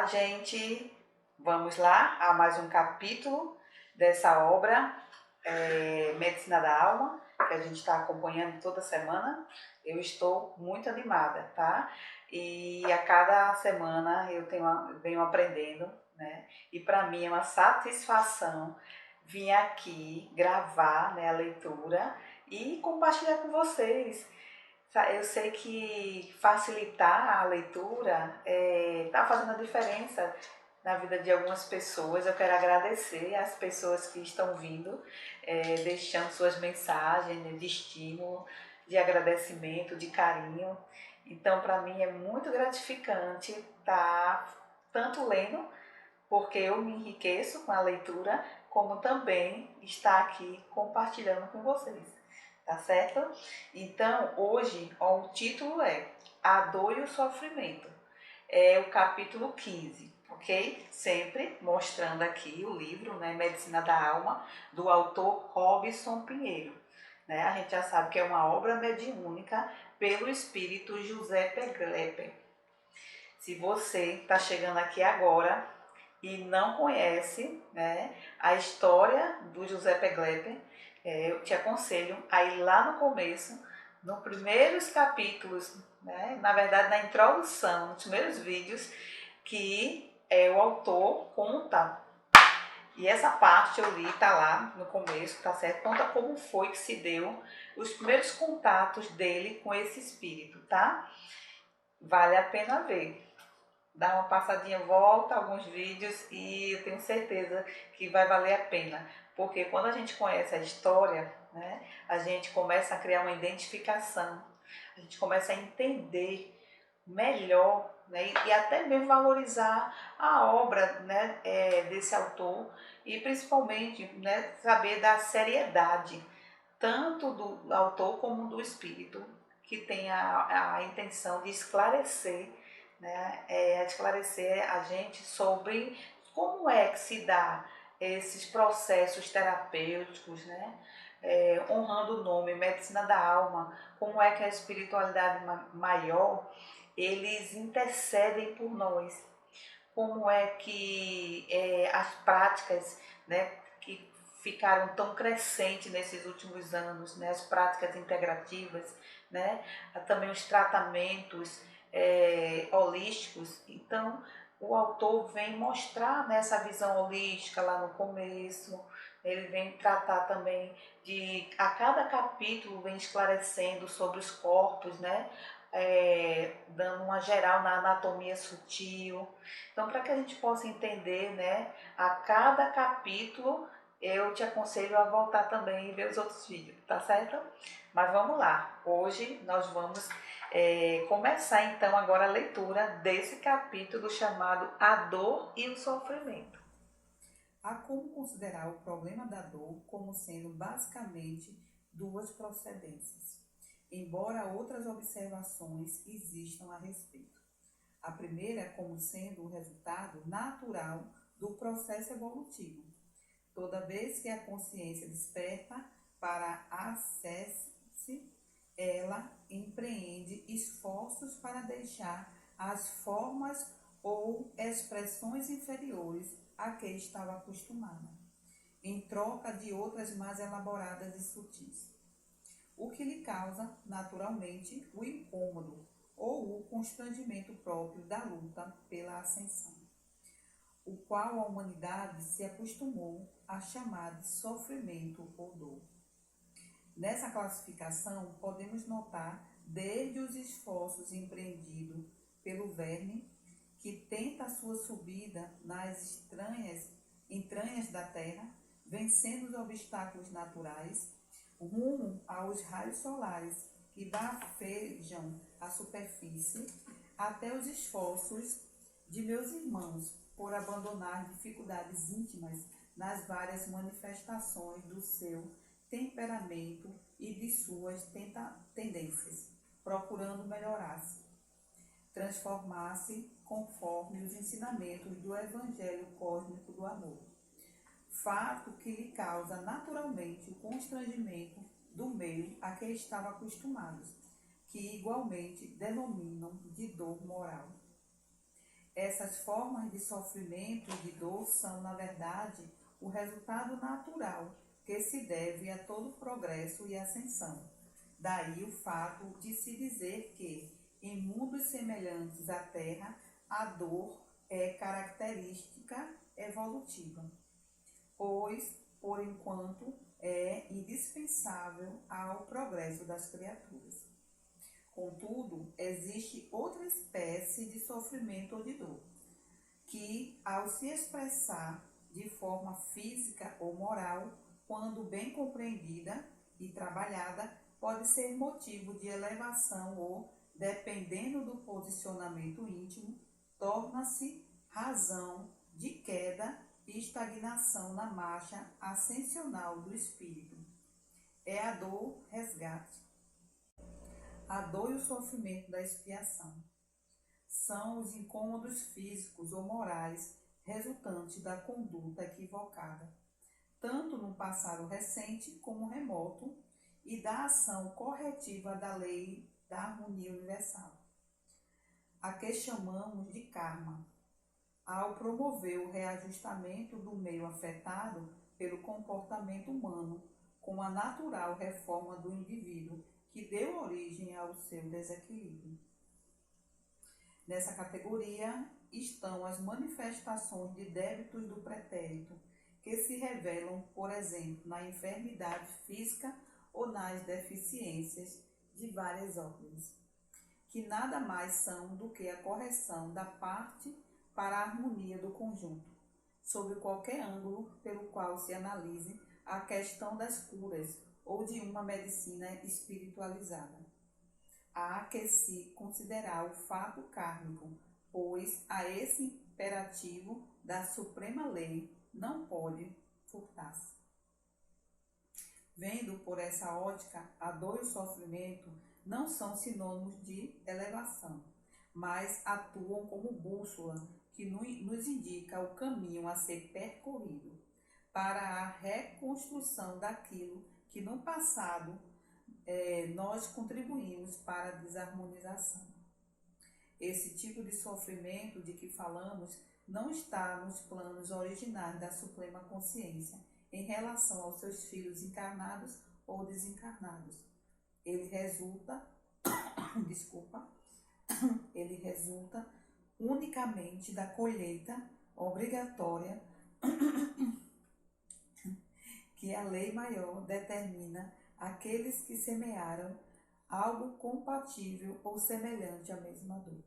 Olá, gente! Vamos lá a mais um capítulo dessa obra Medicina da Alma, que a gente está acompanhando toda semana. Eu estou muito animada, tá? E a cada semana venho aprendendo, né? E para mim é uma satisfação vir aqui gravar, né, a leitura e compartilhar com vocês. Eu sei que facilitar a leitura está fazendo a diferença na vida de algumas pessoas. Eu quero agradecer às pessoas que estão vindo, deixando suas mensagens, né, de estímulo, de agradecimento, de carinho. Então, para mim é muito gratificante estar tanto lendo, porque eu me enriqueço com a leitura, como também estar aqui compartilhando com vocês. Tá certo? Então, hoje, ó, o título é A Dor e o Sofrimento. É o capítulo 15, ok? Sempre mostrando aqui o livro, né, Medicina da Alma, do autor Robson Pinheiro. Né? A gente já sabe que é uma obra mediúnica pelo espírito José Pegleper. Se você está chegando aqui agora e não conhece, né, a história do José Pegleper, eu te aconselho a ir lá no começo, nos primeiros capítulos, né, na verdade na introdução, nos primeiros vídeos, que o autor conta. E essa parte eu li, tá lá no começo, tá certo? Conta como foi que se deu os primeiros contatos dele com esse espírito, tá? Vale a pena ver. Dá uma passadinha, volta alguns vídeos e eu tenho certeza que vai valer a pena. Porque quando a gente conhece a história, né, a gente começa a criar uma identificação, a gente começa a entender melhor, né, e até mesmo valorizar a obra, né, desse autor e principalmente, né, saber da seriedade, tanto do autor como do espírito, que tem a intenção de esclarecer, né, esclarecer a gente sobre como é que se dá esses processos terapêuticos, né, honrando o nome Medicina da Alma, como é que a espiritualidade maior, eles intercedem por nós, como é que as práticas, né, que ficaram tão crescentes nesses últimos anos, né, as práticas integrativas, né, também os tratamentos holísticos. Então, o autor vem mostrar nessa visão holística lá no começo, ele vem tratar também a cada capítulo vem esclarecendo sobre os corpos, né, dando uma geral na anatomia sutil. Então, para que a gente possa entender, né, a cada capítulo, eu te aconselho a voltar também e ver os outros vídeos, tá certo? Mas vamos lá, hoje nós vamos começar então agora a leitura desse capítulo chamado A Dor e o Sofrimento. Há como considerar o problema da dor como sendo basicamente duas procedências, embora outras observações existam a respeito. A primeira como sendo o resultado natural do processo evolutivo, toda vez que a consciência desperta para acesse, ela empreende esforços para deixar as formas ou expressões inferiores a que estava acostumada, em troca de outras mais elaboradas e sutis, o que lhe causa, naturalmente, o incômodo ou o constrangimento próprio da luta pela ascensão, o qual a humanidade se acostumou a chamar de sofrimento ou dor. Nessa classificação, podemos notar desde os esforços empreendidos pelo verme, que tenta a sua subida nas entranhas da terra, vencendo os obstáculos naturais, rumo aos raios solares que bafejam a superfície, até os esforços de meus irmãos por abandonar dificuldades íntimas nas várias manifestações do seu temperamento e de suas tendências, procurando melhorar-se, transformar-se conforme os ensinamentos do Evangelho Cósmico do Amor. Fato que lhe causa naturalmente o constrangimento do meio a que estavam acostumados, que igualmente denominam de dor moral. Essas formas de sofrimento e de dor são, na verdade, o resultado natural que se deve a todo progresso e ascensão. Daí o fato de se dizer que, em mundos semelhantes à Terra, a dor é característica evolutiva, pois, por enquanto, é indispensável ao progresso das criaturas. Contudo, existe outra espécie de sofrimento ou de dor, que, ao se expressar de forma física ou moral, quando bem compreendida e trabalhada, pode ser motivo de elevação ou, dependendo do posicionamento íntimo, torna-se razão de queda e estagnação na marcha ascensional do espírito. É a dor resgate. A dor e o sofrimento da expiação são os incômodos físicos ou morais resultantes da conduta equivocada, tanto no passado recente como remoto, e da ação corretiva da lei da harmonia universal, a que chamamos de karma, ao promover o reajustamento do meio afetado pelo comportamento humano, com a natural reforma do indivíduo que deu origem ao seu desequilíbrio. Nessa categoria estão as manifestações de débitos do pretérito, que se revelam, por exemplo, na enfermidade física ou nas deficiências de várias ordens, que nada mais são do que a correção da parte para a harmonia do conjunto, sob qualquer ângulo pelo qual se analise a questão das curas ou de uma medicina espiritualizada. Há que se considerar o fato kármico, pois a esse imperativo da suprema lei não pode furtar-se. Vendo por essa ótica, a dor e o sofrimento não são sinônimos de elevação, mas atuam como bússola que nos indica o caminho a ser percorrido para a reconstrução daquilo que no passado nós contribuímos para a desarmonização. Esse tipo de sofrimento de que falamos não está nos planos originais da Suprema Consciência em relação aos seus filhos encarnados ou desencarnados. Ele resulta unicamente da colheita obrigatória que a lei maior determina àqueles que semearam algo compatível ou semelhante à mesma dor.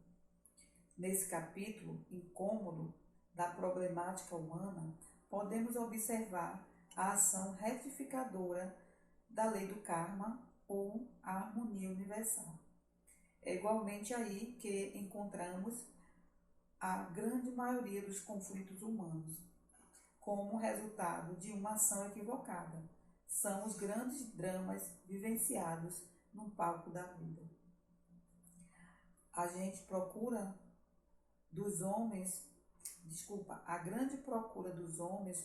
Nesse capítulo incômodo da problemática humana, podemos observar a ação retificadora da lei do karma ou a harmonia universal. É igualmente aí que encontramos a grande maioria dos conflitos humanos, como resultado de uma ação equivocada. São os grandes dramas vivenciados no palco da vida. A grande procura dos homens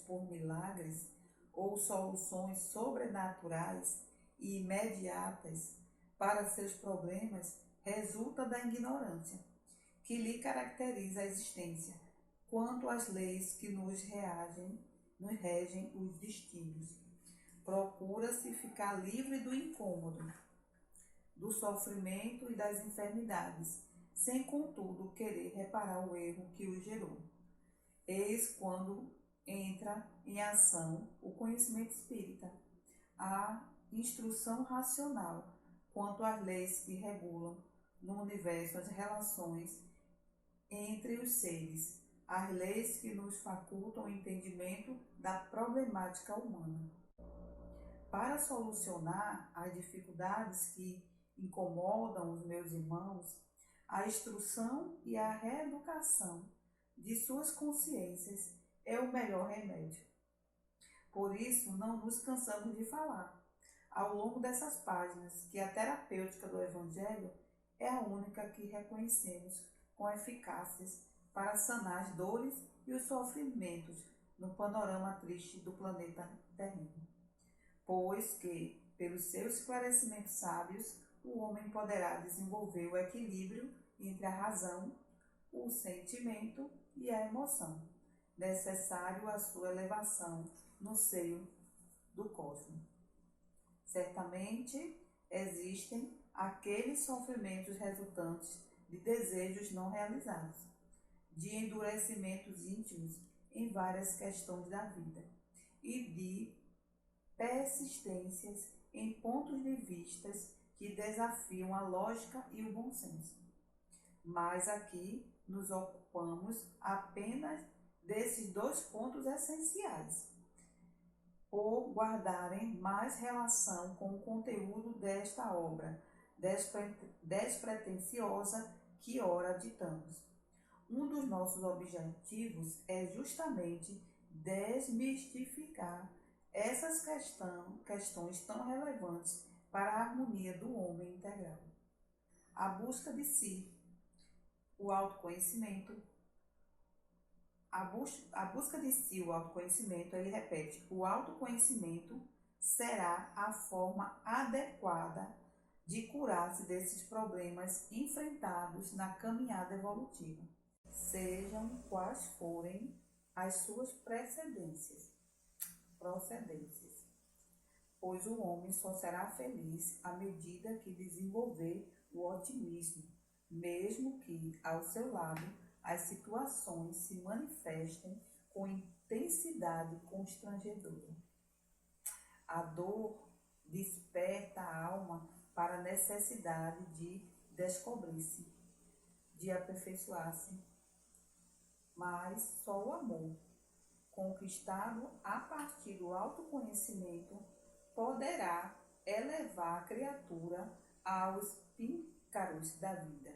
por milagres ou soluções sobrenaturais e imediatas para seus problemas resulta da ignorância que lhe caracteriza a existência quanto às leis que nos regem os destinos. Procura-se ficar livre do incômodo, do sofrimento e das enfermidades, sem contudo querer reparar o erro que o gerou. Eis quando entra em ação o conhecimento espírita, a instrução racional quanto às leis que regulam no universo as relações entre os seres, as leis que nos facultam o entendimento da problemática humana. Para solucionar as dificuldades que incomodam os meus irmãos, a instrução e a reeducação de suas consciências é o melhor remédio. Por isso, não nos cansamos de falar, ao longo dessas páginas, que a terapêutica do Evangelho é a única que reconhecemos com eficácias para sanar as dores e os sofrimentos no panorama triste do planeta terreno. Pois que, pelos seus esclarecimentos sábios, o homem poderá desenvolver o equilíbrio entre a razão, o sentimento e a emoção, necessário à sua elevação no seio do cosmos. Certamente existem aqueles sofrimentos resultantes de desejos não realizados, de endurecimentos íntimos em várias questões da vida e de persistências em pontos de vistas que desafiam a lógica e o bom senso. Mas aqui nos ocupamos apenas desses dois pontos essenciais, por guardarem mais relação com o conteúdo desta obra despretensiosa que ora ditamos. Um dos nossos objetivos é justamente desmistificar essas questões tão relevantes para a harmonia do homem integral. A busca de si, o autoconhecimento, a busca de si, o autoconhecimento, ele repete, o autoconhecimento será a forma adequada de curar-se desses problemas enfrentados na caminhada evolutiva, sejam quais forem as suas procedências, pois o homem só será feliz à medida que desenvolver o otimismo, mesmo que, ao seu lado, as situações se manifestem com intensidade constrangedora. A dor desperta a alma para a necessidade de descobrir-se, de aperfeiçoar-se, mas só o amor, conquistado a partir do autoconhecimento, poderá elevar a criatura aos píncaros da vida,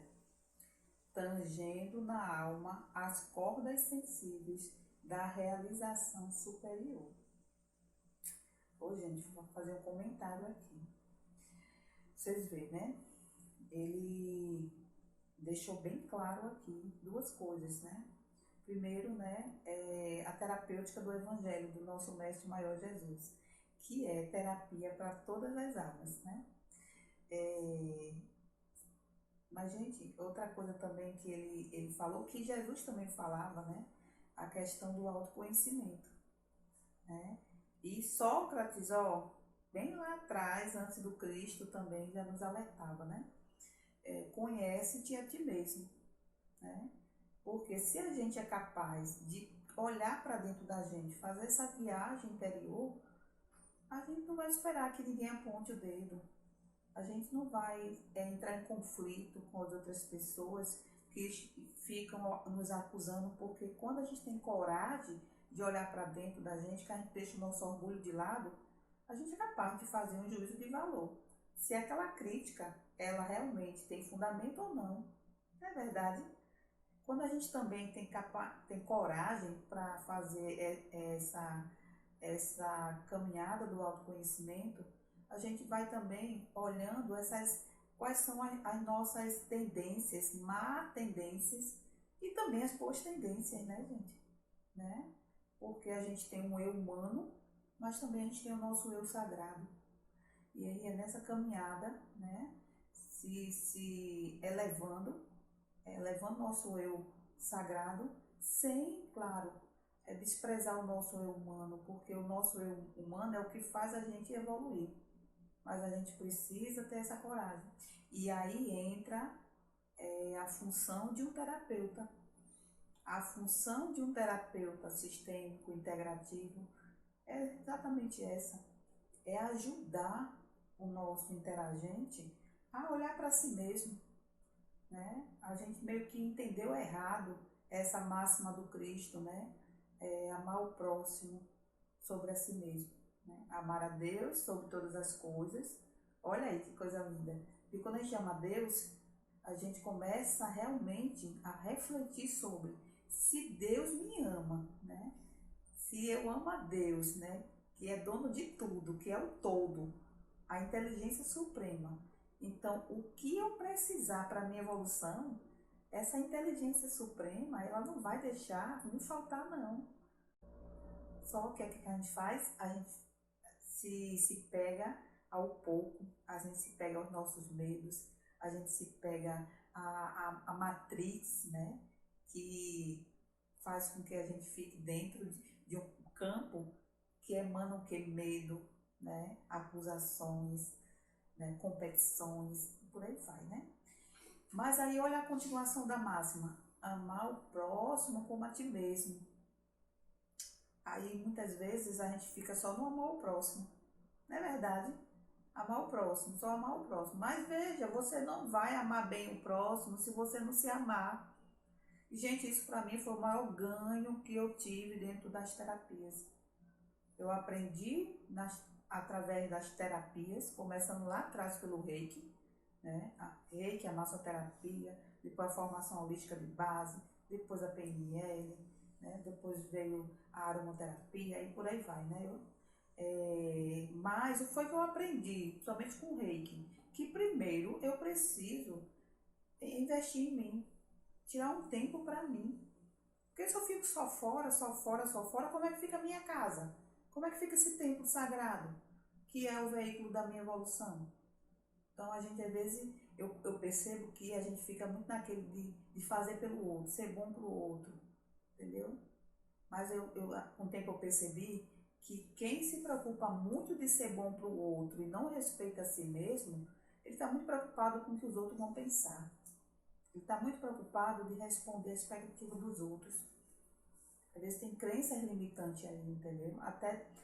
tangendo na alma as cordas sensíveis da realização superior. Ô, gente, vou fazer um comentário aqui. Vocês veem, né? Ele deixou bem claro aqui duas coisas, né? Primeiro, né, a terapêutica do Evangelho do nosso Mestre Maior Jesus, que é terapia para todas as almas, né? Mas, gente, outra coisa também que ele falou, que Jesus também falava, né? A questão do autoconhecimento, né? E Sócrates, ó, bem lá atrás, antes do Cristo, também já nos alertava, né? Conhece-te a ti mesmo, né? Porque se a gente é capaz de olhar para dentro da gente, fazer essa viagem interior, a gente não vai esperar que ninguém aponte o dedo. A gente não vai entrar em conflito com as outras pessoas que ficam nos acusando, porque quando a gente tem coragem de olhar para dentro da gente, que a gente deixa o nosso orgulho de lado, a gente é capaz de fazer um juízo de valor. Se aquela crítica, ela realmente tem fundamento ou não. Não é verdade? Quando a gente também tem coragem para fazer essa caminhada do autoconhecimento, a gente vai também olhando quais são as nossas tendências, má tendências e também as boas tendências, né, gente? Né? Porque a gente tem um eu humano, mas também a gente tem o nosso eu sagrado. E aí é nessa caminhada, né, se elevando nosso eu sagrado, sem, claro, desprezar o nosso eu humano, porque o nosso eu humano é o que faz a gente evoluir. Mas a gente precisa ter essa coragem. E aí entra a função de um terapeuta. A função de um terapeuta sistêmico, integrativo, é exatamente essa. É ajudar o nosso interagente a olhar para si mesmo, né? A gente meio que entendeu errado essa máxima do Cristo, né? Amar o próximo sobre a si mesmo, né? Amar a Deus sobre todas as coisas. Olha aí que coisa linda. E quando a gente ama a Deus, a gente começa realmente a refletir sobre se Deus me ama, né? Se eu amo a Deus, né? Que é dono de tudo, que é o todo, a inteligência suprema. Então, o que eu precisar para a minha evolução, essa inteligência suprema, ela não vai deixar me faltar, não. Só o que é que a gente faz? A gente se pega ao pouco, a gente se pega aos nossos medos, a gente se pega à matriz, né? que faz com que a gente fique dentro de um campo que emana o que? Medo, né? Acusações, né? Competições, por aí vai, né? Mas aí olha a continuação da máxima, amar o próximo como a ti mesmo. Aí muitas vezes a gente fica só no amor ao próximo, não é verdade? Amar o próximo, só amar o próximo. Mas veja, você não vai amar bem o próximo se você não se amar. E, gente, isso para mim foi o maior ganho que eu tive dentro das terapias. Eu aprendi através das terapias, começando lá atrás pelo Reiki, né? A Reiki, a massoterapia, depois a formação holística de base, depois a PNL, né? Depois veio a aromaterapia e por aí vai, né? Mas o que foi que eu aprendi, somente com o Reiki? Que primeiro eu preciso investir em mim, tirar um tempo para mim. Porque se eu fico só fora, só fora, só fora, como é que fica a minha casa? Como é que fica esse templo sagrado, que é o veículo da minha evolução? Então, a gente, às vezes, eu percebo que a gente fica muito naquele de fazer pelo outro, ser bom pro outro, entendeu? Mas com o tempo eu percebi que quem se preocupa muito de ser bom pro outro e não respeita a si mesmo, ele está muito preocupado com o que os outros vão pensar. Ele está muito preocupado de responder a expectativa dos outros. Às vezes tem crenças limitantes aí, entendeu?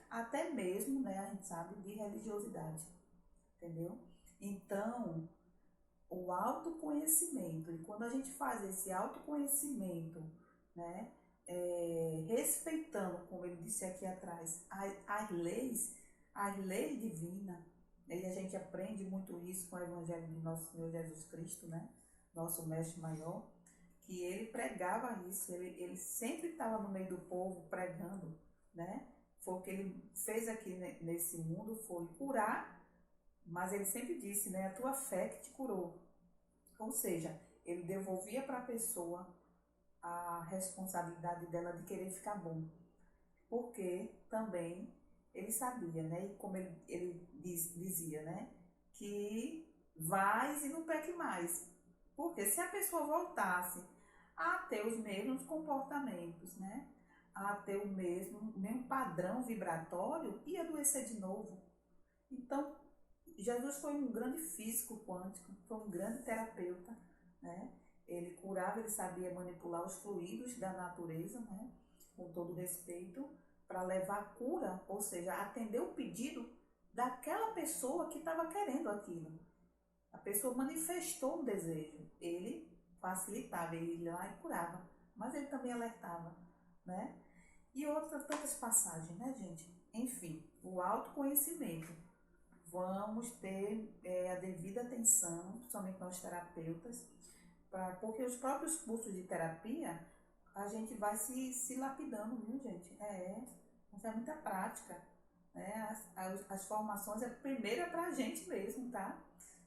Até mesmo, né, a gente sabe, de religiosidade, entendeu? Então, o autoconhecimento, e quando a gente faz esse autoconhecimento, né, respeitando, como ele disse aqui atrás, as leis divinas, e a gente aprende muito isso com o Evangelho de Nosso Senhor Jesus Cristo, né, nosso Mestre Maior, que ele pregava isso, ele sempre estava no meio do povo pregando, né, foi o que ele fez aqui nesse mundo, foi curar, mas ele sempre disse, né, a tua fé que te curou. Ou seja, ele devolvia para a pessoa a responsabilidade dela de querer ficar bom. Porque também ele sabia, né, e como ele dizia, né, que vais e não peque mais. Porque se a pessoa voltasse a ter os mesmos comportamentos, né, a ter o mesmo padrão vibratório, ia adoecer de novo. Então, Jesus foi um grande físico quântico, foi um grande terapeuta, né? Ele curava, ele sabia manipular os fluidos da natureza, né? Com todo respeito, para levar a cura, ou seja, atender o pedido daquela pessoa que estava querendo aquilo. A pessoa manifestou um desejo, ele facilitava, ele ia lá e curava, mas ele também alertava, né? E outras tantas passagens, né, gente? Enfim, o autoconhecimento. Vamos ter a devida atenção, principalmente nós terapeutas, porque os próprios cursos de terapia, a gente vai se lapidando, viu, gente? Isso é muita prática, né? As formações, primeiro é para a gente mesmo, tá?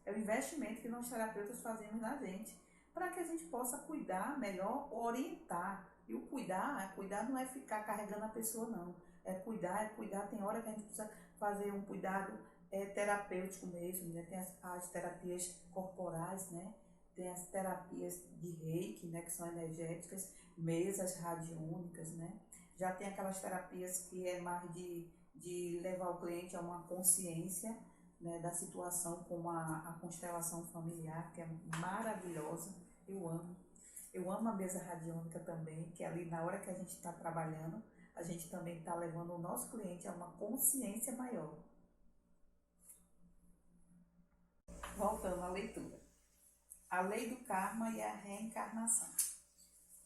É o investimento que nós terapeutas fazemos na gente, para que a gente possa cuidar melhor, orientar. E o cuidar não é ficar carregando a pessoa, não. É cuidar, tem hora que a gente precisa fazer um cuidado terapêutico mesmo, né? Tem as terapias corporais, né? Tem as terapias de reiki, né? Que são energéticas, mesas radiônicas, né? Já tem aquelas terapias que é mais de levar o cliente a uma consciência, né, da situação, como a constelação familiar, que é maravilhosa, eu amo. Eu amo a mesa radiônica também, que ali na hora que a gente está trabalhando, a gente também está levando o nosso cliente a uma consciência maior. Voltando à leitura. A lei do karma e a reencarnação.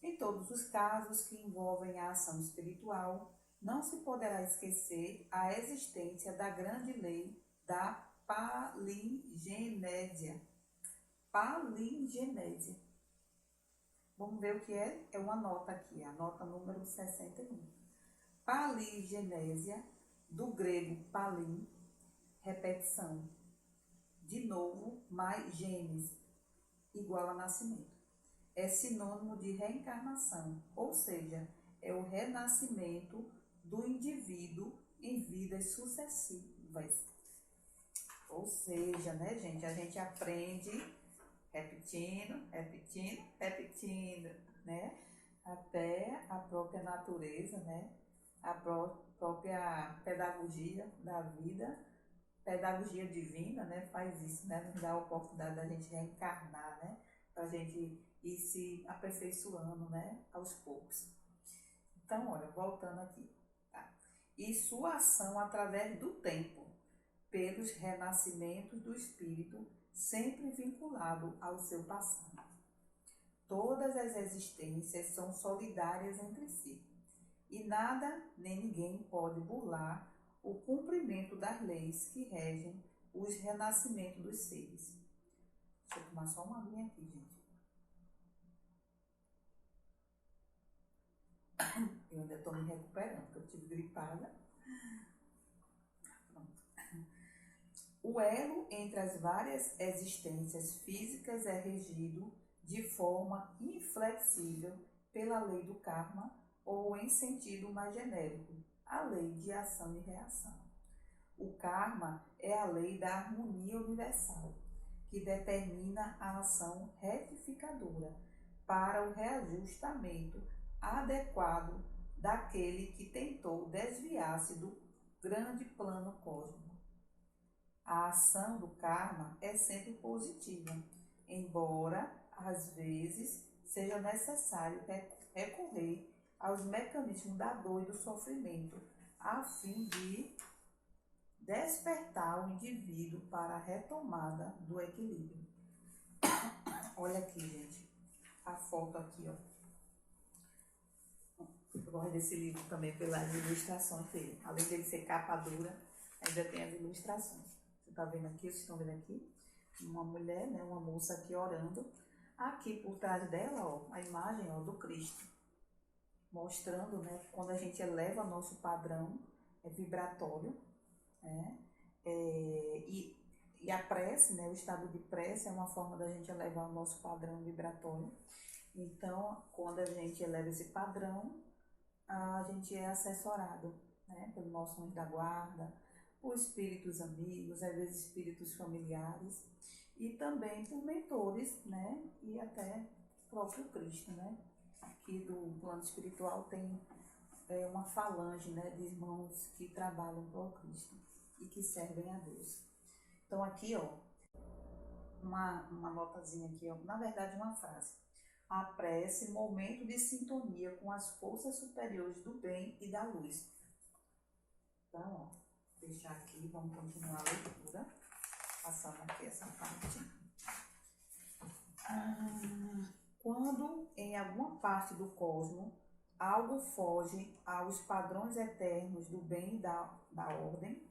Em todos os casos que envolvem a ação espiritual, não se poderá esquecer a existência da grande lei da palingenésia. Palingenésia. Vamos ver o que é? É uma nota aqui, a nota número 61. Palingenésia, do grego palin, repetição. De novo, mais genes, igual a nascimento. É sinônimo de reencarnação, ou seja, é o renascimento do indivíduo em vidas sucessivas. Ou seja, né, gente, a gente aprende repetindo, né? até a própria natureza, né? A própria pedagogia da vida, pedagogia divina, né? Faz isso, né? Nos dá a oportunidade da gente reencarnar, né? Para a gente ir se aperfeiçoando, né? Aos poucos. Então, olha, voltando aqui, tá? E sua ação através do tempo, pelos renascimentos do espírito, sempre vinculado ao seu passado. Todas as existências são solidárias entre si, e nada nem ninguém pode burlar o cumprimento das leis que regem os renascimentos dos seres. Deixa eu tomar só uma aguinha aqui, gente. Eu ainda estou me recuperando, porque eu tive gripada. Pronto. O elo entre as várias existências físicas é regido de forma inflexível pela lei do karma, ou em sentido mais genérico, a lei de ação e reação. O karma é a lei da harmonia universal, que determina a ação retificadora para o reajustamento adequado daquele que tentou desviar-se do grande plano cósmico. A ação do karma é sempre positiva, embora às vezes seja necessário recorrer aos mecanismos da dor e do sofrimento, a fim de despertar o indivíduo para a retomada do equilíbrio. Olha aqui, gente, a foto aqui, ó. Eu gosto desse livro também pelas ilustrações dele. Além dele ser capa dura, ainda tem as ilustrações. Você tá vendo aqui, vocês estão vendo aqui? Uma mulher, né, uma moça aqui orando. Aqui por trás dela, ó, a imagem, ó, do Cristo. Mostrando, né, quando a gente eleva nosso padrão vibratório, né, e a prece, né, o estado de prece é uma forma da gente elevar o nosso padrão vibratório. Então, quando a gente eleva esse padrão, a gente é assessorado, né, pelo nosso anjo da guarda, por espíritos amigos, às vezes espíritos familiares, e também por mentores, né, e até o próprio Cristo, né. Aqui do plano espiritual tem uma falange, né, de irmãos que trabalham para o Cristo e que servem a Deus. Então aqui, ó, uma notazinha aqui, ó, na verdade uma frase. A prece, momento de sintonia com as forças superiores do bem e da luz. Então, ó, deixar aqui, vamos continuar a leitura, passando aqui essa parte. Quando em alguma parte do cosmos algo foge aos padrões eternos do bem e da ordem,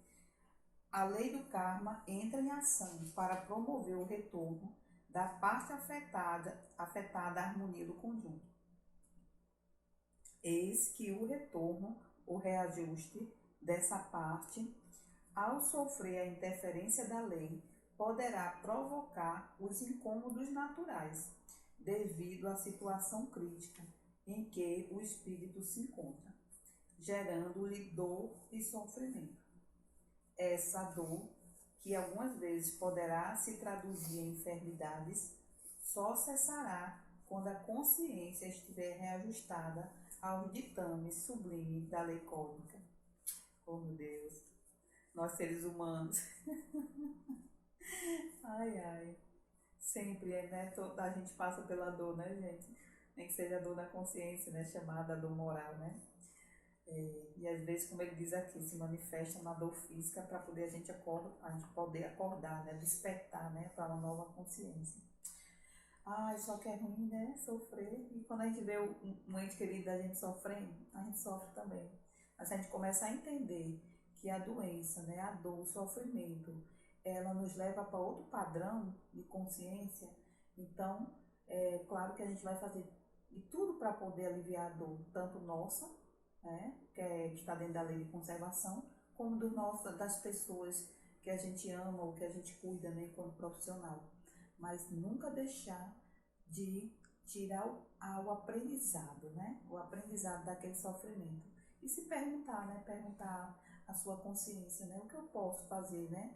a lei do karma entra em ação para promover o retorno da parte afetada à harmonia do conjunto. Eis que o retorno, o reajuste dessa parte, ao sofrer a interferência da lei, poderá provocar os incômodos naturais, devido à situação crítica em que o espírito se encontra, gerando-lhe dor e sofrimento. Essa dor, que algumas vezes poderá se traduzir em enfermidades, só cessará quando a consciência estiver reajustada ao ditame sublime da lei cósmica. Oh, meu Deus, nós seres humanos. Ai, ai. Sempre, né? A gente passa pela dor, né, gente? Nem que seja a dor da consciência, né? Chamada dor moral, né? E às vezes, como ele diz aqui, se manifesta na dor física para poder a gente poder acordar, né? Despertar, né? Para uma nova consciência. Ai, só que é ruim, né? Sofrer. E quando a gente vê um ente querido da gente sofrendo, a gente sofre também. Mas a gente começa a entender que a doença, né? A dor, o sofrimento, ela nos leva para outro padrão de consciência. Então, é claro que a gente vai fazer de tudo para poder aliviar a dor, tanto nossa, né, que está dentro da lei de conservação, como das pessoas que a gente ama ou que a gente cuida, né, enquanto profissional. Mas nunca deixar de tirar o aprendizado, né, o aprendizado daquele sofrimento. E se perguntar, né, perguntar à sua consciência, né, o que eu posso fazer, né,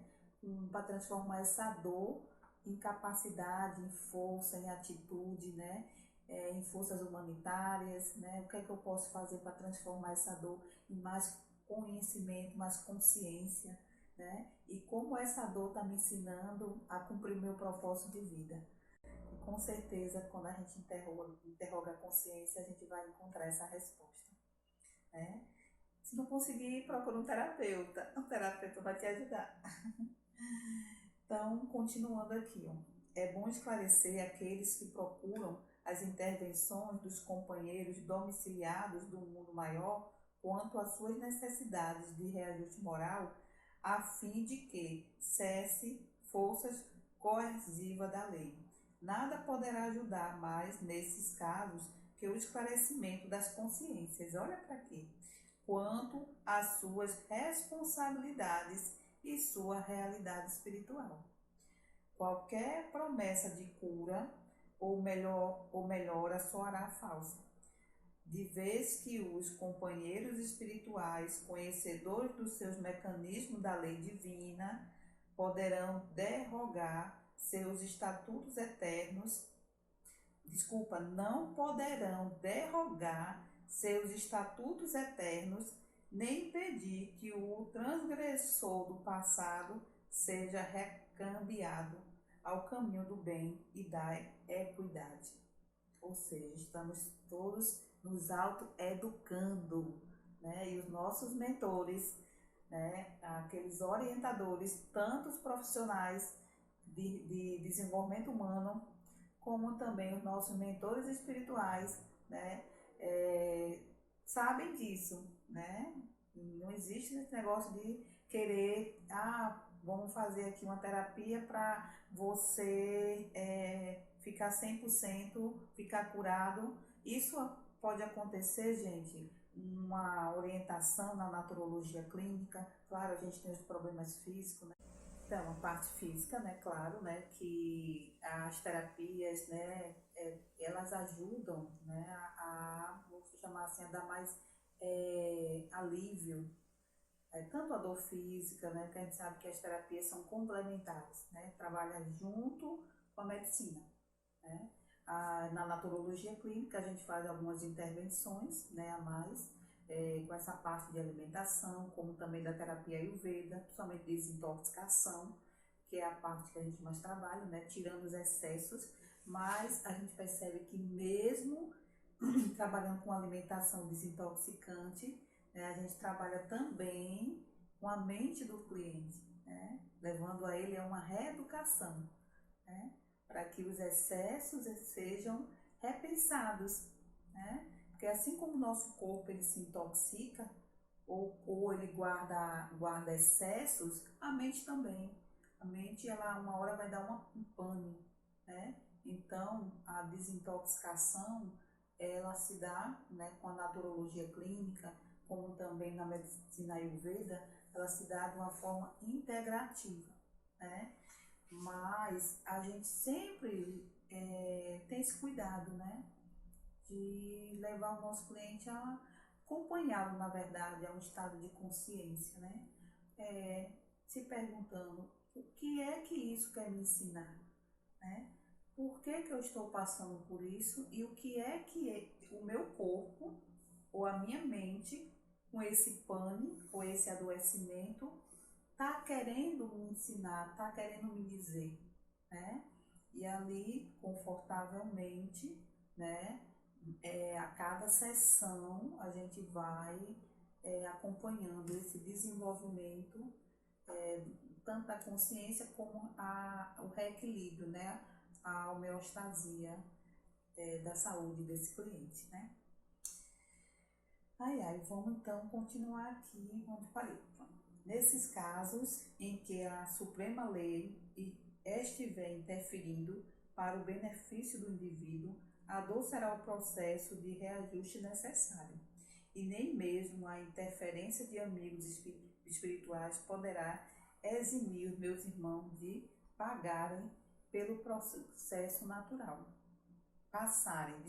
para transformar essa dor em capacidade, em força, em atitude, né, em forças humanitárias, né? O que é que eu posso fazer para transformar essa dor em mais conhecimento, mais consciência, né? E como essa dor está me ensinando a cumprir o meu propósito de vida. E com certeza, quando a gente interroga a consciência, a gente vai encontrar essa resposta, né? Se não conseguir, procura um terapeuta. O terapeuta vai te ajudar. Então, continuando aqui, ó. É bom esclarecer aqueles que procuram as intervenções dos companheiros domiciliados do mundo maior quanto às suas necessidades de reajuste moral, a fim de que cesse forças coercivas da lei. Nada poderá ajudar mais nesses casos que o esclarecimento das consciências. Olha para aqui. Quanto às suas responsabilidades e sua realidade espiritual. Qualquer promessa de cura ou melhora soará falsa, de vez que os companheiros espirituais, conhecedores dos seus mecanismos da lei divina, poderão derrogar seus estatutos eternos, não poderão derrogar seus estatutos eternos, nem impedir que o transgressor do passado seja recambiado ao caminho do bem e da equidade. Ou seja, estamos todos nos autoeducando, né? E os nossos mentores, né? Aqueles orientadores, tanto os profissionais de desenvolvimento humano, como também os nossos mentores espirituais, né? Sabem disso, né? Não existe esse negócio de querer, vamos fazer aqui uma terapia para você ficar 100%, ficar curado. Isso pode acontecer, gente, uma orientação na naturologia clínica. Claro, a gente tem os problemas físicos, né? Então, a parte física, né, claro, né, que as terapias, né, elas ajudam, né, vou chamar assim, a dar mais alívio, tanto a dor física, né, que a gente sabe que as terapias são complementares, né, trabalham junto com a medicina, né. Na naturologia clínica a gente faz algumas intervenções, né, a mais, com essa parte de alimentação, como também da terapia Ayurveda, principalmente desintoxicação, que é a parte que a gente mais trabalha, né, tirando os excessos, mas a gente percebe que mesmo trabalhando com alimentação desintoxicante, né, a gente trabalha também com a mente do cliente, né, levando a ele a uma reeducação, né, para que os excessos sejam repensados, né? Porque assim como o nosso corpo ele se intoxica ou ele guarda excessos, a mente também. A mente, ela uma hora vai dar um pane, né? Então, a desintoxicação, ela se dá, né, com a naturologia clínica, como também na medicina Ayurveda, ela se dá de uma forma integrativa, né? Mas a gente sempre tem esse cuidado, né? De levar o nosso cliente a acompanhá-lo, na verdade, a um estado de consciência, né? Se perguntando o que é que isso quer me ensinar, né? Por que que eu estou passando por isso e o que é que o meu corpo ou a minha mente, com esse pane ou esse adoecimento, está querendo me ensinar, está querendo me dizer, né? E ali, confortavelmente, né? A cada sessão a gente vai acompanhando esse desenvolvimento, tanto da consciência como o reequilíbrio, né? A homeostasia da saúde desse cliente, né? Vamos então continuar aqui onde parei. Nesses casos em que a Suprema Lei estiver interferindo para o benefício do indivíduo, a dor será o processo de reajuste necessário, e nem mesmo a interferência de amigos espirituais poderá eximir os meus irmãos de pagarem pelo processo natural. Passarem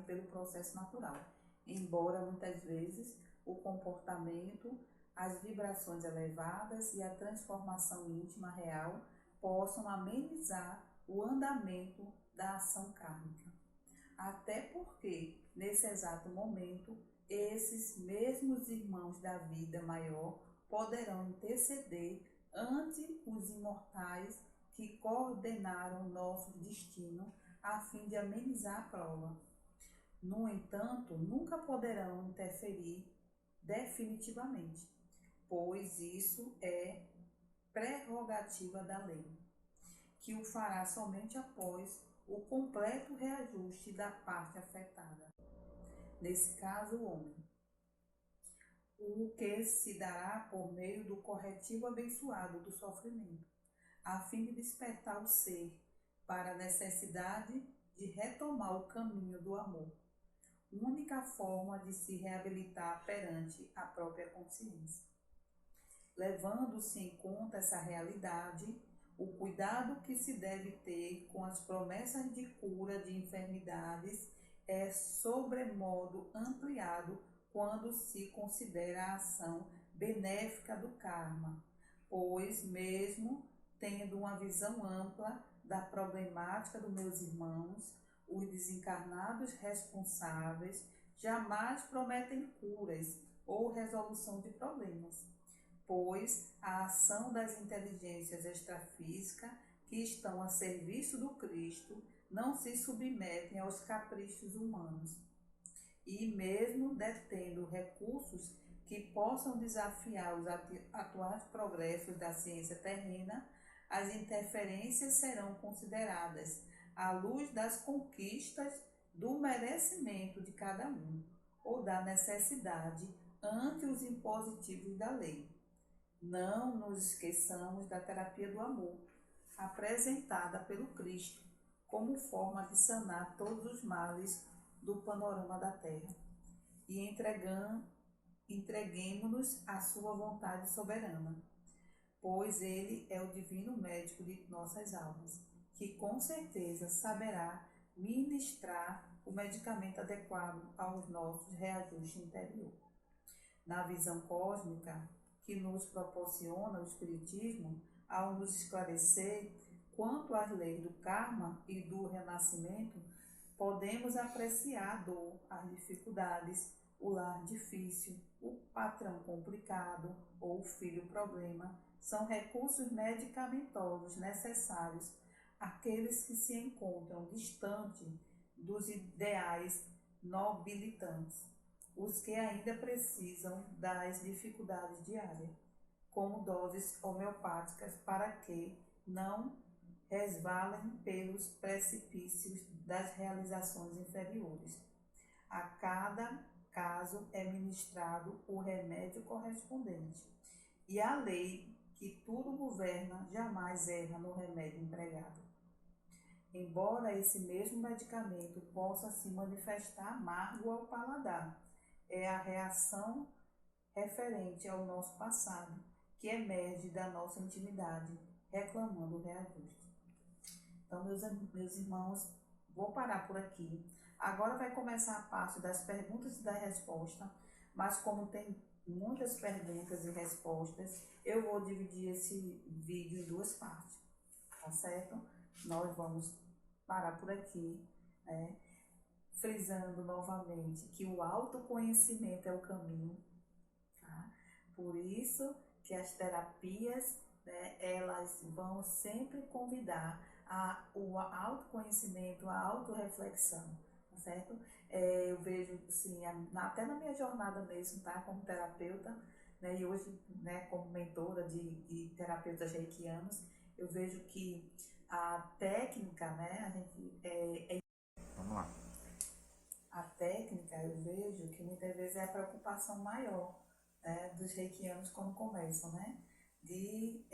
pelo processo natural, embora muitas vezes o comportamento, as vibrações elevadas e a transformação íntima real possam amenizar o andamento da ação kármica. Até porque, nesse exato momento, esses mesmos irmãos da vida maior poderão interceder ante os imortais que coordenaram nosso destino a fim de amenizar a prova. No entanto, nunca poderão interferir definitivamente, pois isso é prerrogativa da lei, que o fará somente após o completo reajuste da parte afetada, nesse caso o homem, o que se dará por meio do corretivo abençoado do sofrimento, a fim de despertar o ser para a necessidade de retomar o caminho do amor, única forma de se reabilitar perante a própria consciência. Levando-se em conta essa realidade, o cuidado que se deve ter com as promessas de cura de enfermidades é sobremodo ampliado quando se considera a ação benéfica do karma, pois mesmo tendo uma visão ampla da problemática dos meus irmãos, os desencarnados responsáveis jamais prometem curas ou resolução de problemas, pois a ação das inteligências extrafísicas que estão a serviço do Cristo não se submetem aos caprichos humanos. E mesmo detendo recursos que possam desafiar os atuais progressos da ciência terrena, as interferências serão consideradas à luz das conquistas do merecimento de cada um, ou da necessidade ante os impositivos da lei. Não nos esqueçamos da terapia do amor, apresentada pelo Cristo como forma de sanar todos os males do panorama da Terra, e entreguemo-nos à sua vontade soberana, pois Ele é o divino médico de nossas almas, que com certeza saberá ministrar o medicamento adequado aos nossos reajustes interior. Na visão cósmica que nos proporciona o Espiritismo, ao nos esclarecer quanto às leis do karma e do renascimento, podemos apreciar a dor, as dificuldades, o lar difícil, o patrão complicado ou o filho problema, são recursos medicamentosos necessários àqueles que se encontram distante dos ideais nobilitantes, os que ainda precisam das dificuldades diárias, como doses homeopáticas para que não resvalem pelos precipícios das realizações inferiores. A cada caso é ministrado o remédio correspondente, e a lei que tudo governa jamais erra no remédio empregado. Embora esse mesmo medicamento possa se manifestar amargo ao paladar, é a reação referente ao nosso passado que emerge da nossa intimidade, reclamando o reajuste. Então, meus irmãos, vou parar por aqui. Agora vai começar a parte das perguntas e da resposta, mas como tem muitas perguntas e respostas, eu vou dividir esse vídeo em duas partes, tá certo? Nós vamos parar por aqui, né? Frisando novamente que o autoconhecimento é o caminho, tá? Por isso que as terapias, né, elas vão sempre convidar o autoconhecimento, a autorreflexão, tá certo? Eu vejo, assim, até na minha jornada mesmo, tá, como terapeuta, né, e hoje, né, como mentora de terapeutas reikianos, eu vejo que a técnica, né, Vamos lá. A técnica, eu vejo que muitas vezes é a preocupação maior, né, dos reikianos quando começam, né, de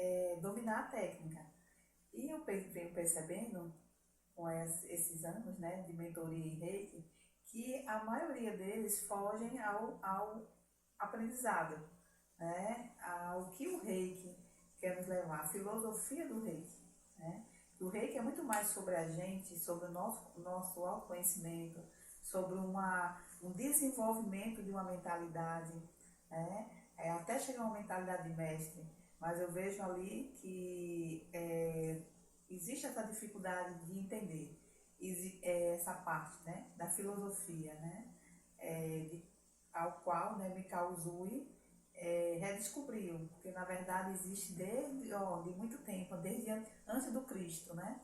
dominar a técnica. E eu venho percebendo, com esses anos, né, de mentoria em reiki, que a maioria deles fogem ao aprendizado, né, ao que o reiki quer nos levar, a filosofia do reiki, né. O reiki é muito mais sobre a gente, sobre o nosso autoconhecimento, sobre um desenvolvimento de uma mentalidade, né? Até chegar a uma mentalidade de mestre, mas eu vejo ali que existe essa dificuldade de entender essa parte, né, da filosofia, né, ao qual, né, Mikao Usui redescobriu, porque na verdade existe de muito tempo, desde antes do Cristo, né,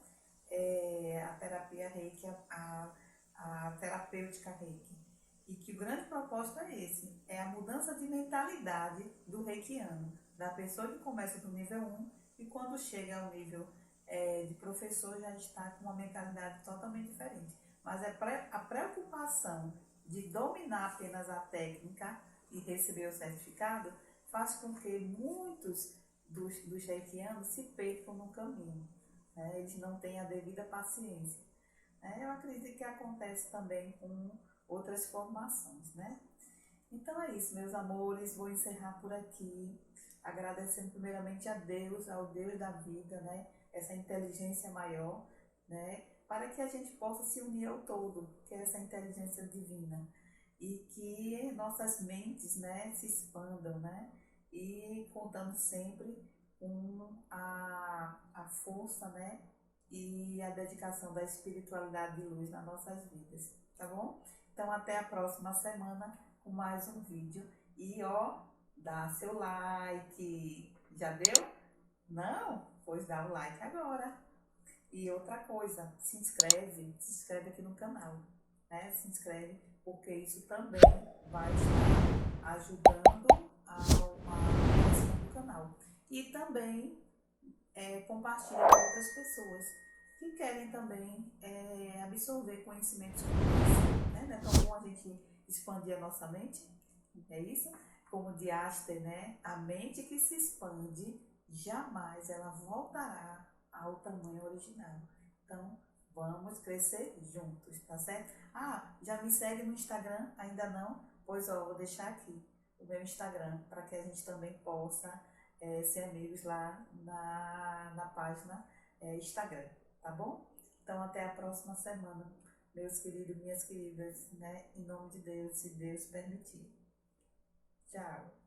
a terapia Reiki, a terapêutica Reiki. E que o grande propósito é esse, é a mudança de mentalidade do reikiano, da pessoa que começa do nível 1 e quando chega ao nível de professor já está com uma mentalidade totalmente diferente. Mas a preocupação de dominar apenas a técnica e receber o certificado faz com que muitos dos reikianos se percam no caminho, né? Eles não têm a devida paciência. Eu acredito que acontece também com outras formações, né? Então é isso, meus amores, vou encerrar por aqui, agradecendo primeiramente a Deus, ao Deus da vida, né? Essa inteligência maior, né? Para que a gente possa se unir ao todo, que é essa inteligência divina, e que nossas mentes, né, se expandam, né? E contando sempre com a força, né? E a dedicação da espiritualidade de luz nas nossas vidas, tá bom? Então até a próxima semana com mais um vídeo. E dá seu like. Já deu? Não? Pois dá o like agora. E outra coisa, se inscreve aqui no canal, né? Se inscreve, porque isso também vai estar ajudando a criação do canal. E também compartilha com outras pessoas que querem também absorver conhecimentos como esse, né? Não é tão bom a gente expandir a nossa mente, é isso? Como de Aster, né? A mente que se expande, jamais ela voltará ao tamanho original. Então, vamos crescer juntos, tá certo? Já me segue no Instagram? Ainda não? Pois vou deixar aqui o meu Instagram, para que a gente também possa ser amigos lá na página Instagram, tá bom? Então, até a próxima semana, meus queridos, minhas queridas, né? Em nome de Deus, se Deus permitir. Tchau.